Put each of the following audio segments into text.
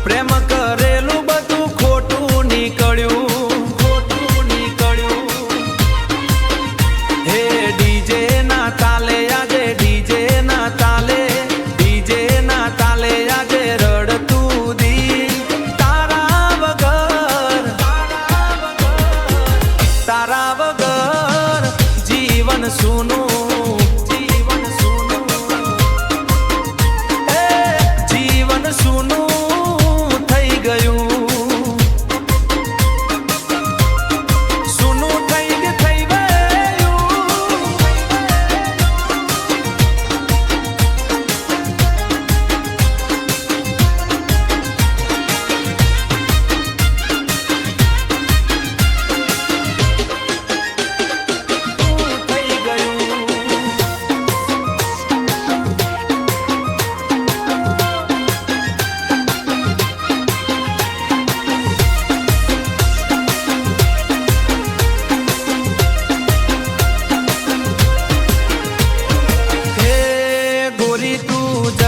પ્રેમ કરેલું બધું ખોટું નીકળ્યું હે ડીજે ના તાલે આજે ડીજે ના તાલે આજે રડતું દી તારા વગર જીવન સૂનું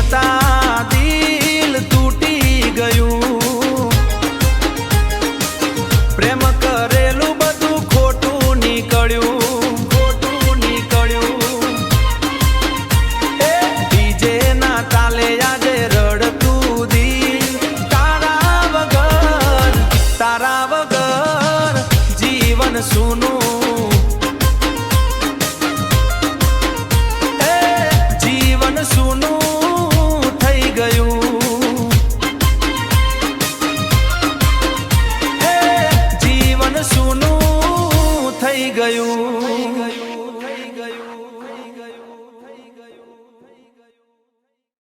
જતા દિલ તૂટી ગયું પ્રેમ કરેલું બધું ખોટું નીકળ્યું એ ડીજે ના તાલે આજે રડતું દિલ તારા વગર જીવન સૂનું ગયું